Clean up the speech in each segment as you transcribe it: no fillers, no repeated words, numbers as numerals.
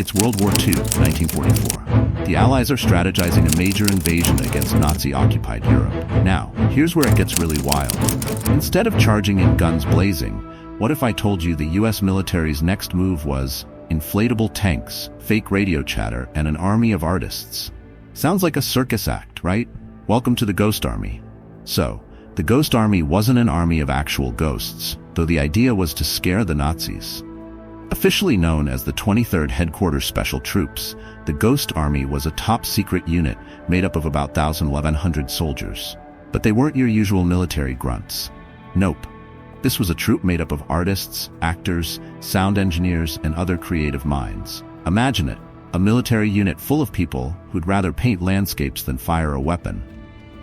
It's World War II, 1944. The Allies are strategizing a major invasion against Nazi-occupied Europe. Now, here's where it gets really wild. Instead of charging in guns blazing, what if I told you the US military's next move was inflatable tanks, fake radio chatter, and an army of artists? Sounds like a circus act, right? Welcome to the Ghost Army. So, the Ghost Army wasn't an army of actual ghosts, though the idea was to scare the Nazis. Officially known as the 23rd Headquarters Special Troops, the Ghost Army was a top-secret unit made up of about 1,100 soldiers. But they weren't your usual military grunts. Nope. This was a troop made up of artists, actors, sound engineers, and other creative minds. Imagine it, a military unit full of people who'd rather paint landscapes than fire a weapon.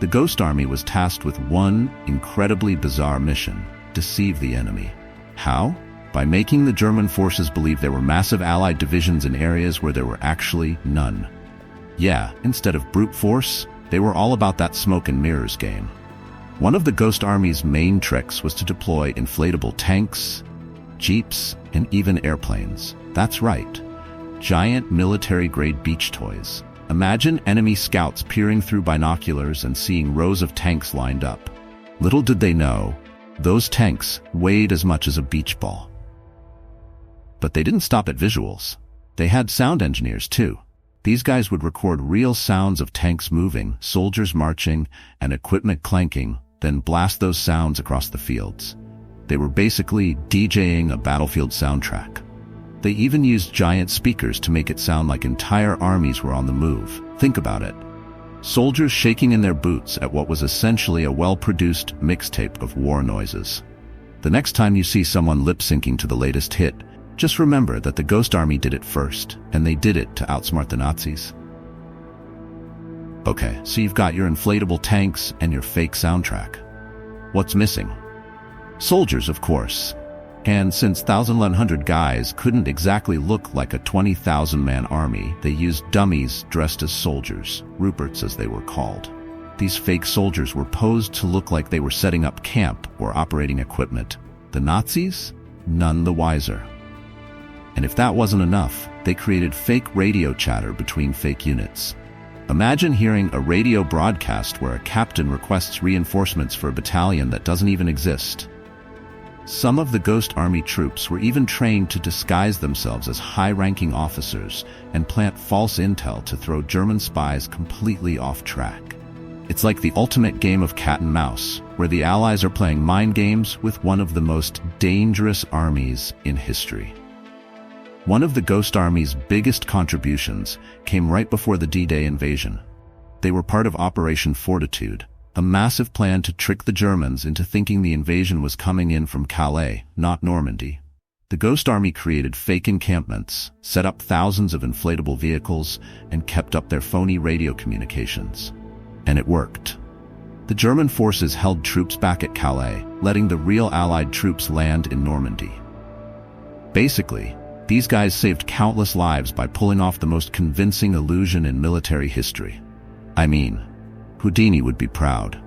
The Ghost Army was tasked with one incredibly bizarre mission: deceive the enemy. How? By making the German forces believe there were massive Allied divisions in areas where there were actually none. Yeah, instead of brute force, they were all about that smoke and mirrors game. One of the Ghost Army's main tricks was to deploy inflatable tanks, jeeps, and even airplanes. That's right, giant military-grade beach toys. Imagine enemy scouts peering through binoculars and seeing rows of tanks lined up. Little did they know, those tanks weighed as much as a beach ball. But they didn't stop at visuals. They had sound engineers too. These guys would record real sounds of tanks moving, soldiers marching, and equipment clanking, then blast those sounds across the fields. They were basically DJing a battlefield soundtrack. They even used giant speakers to make it sound like entire armies were on the move. Think about it. Soldiers shaking in their boots at what was essentially a well-produced mixtape of war noises. The next time you see someone lip-syncing to the latest hit, just remember that the Ghost Army did it first, and they did it to outsmart the Nazis. Okay, so you've got your inflatable tanks and your fake soundtrack. What's missing? Soldiers, of course. And since 1,100 guys couldn't exactly look like a 20,000-man army, they used dummies dressed as soldiers, Ruperts as they were called. These fake soldiers were posed to look like they were setting up camp or operating equipment. The Nazis? None the wiser. And if that wasn't enough, they created fake radio chatter between fake units. Imagine hearing a radio broadcast where a captain requests reinforcements for a battalion that doesn't even exist. Some of the Ghost Army troops were even trained to disguise themselves as high-ranking officers and plant false intel to throw German spies completely off track. It's like the ultimate game of cat and mouse, where the Allies are playing mind games with one of the most dangerous armies in history. One of the Ghost Army's biggest contributions came right before the D-Day invasion. They were part of Operation Fortitude, a massive plan to trick the Germans into thinking the invasion was coming in from Calais, not Normandy. The Ghost Army created fake encampments, set up thousands of inflatable vehicles, and kept up their phony radio communications. And it worked. The German forces held troops back at Calais, letting the real Allied troops land in Normandy. Basically, these guys saved countless lives by pulling off the most convincing illusion in military history. I mean, Houdini would be proud.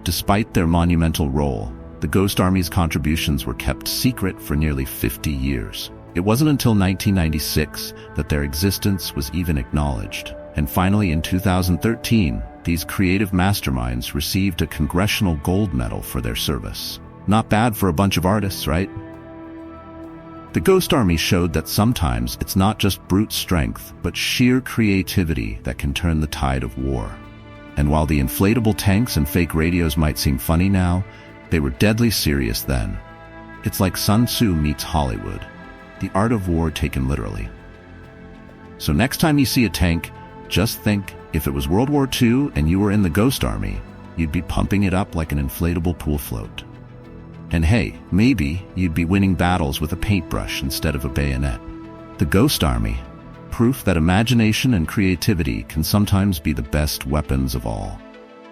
Despite their monumental role, the Ghost Army's contributions were kept secret for nearly 50 years. It wasn't until 1996 that their existence was even acknowledged. And finally, in 2013, these creative masterminds received a Congressional Gold Medal for their service. Not bad for a bunch of artists, right? The Ghost Army showed that sometimes it's not just brute strength, but sheer creativity that can turn the tide of war. And while the inflatable tanks and fake radios might seem funny now, they were deadly serious then. It's like Sun Tzu meets Hollywood, the art of war taken literally. So next time you see a tank, just think, if it was World War II and you were in the Ghost Army, you'd be pumping it up like an inflatable pool float. And hey, maybe you'd be winning battles with a paintbrush instead of a bayonet. The Ghost Army, proof that imagination and creativity can sometimes be the best weapons of all.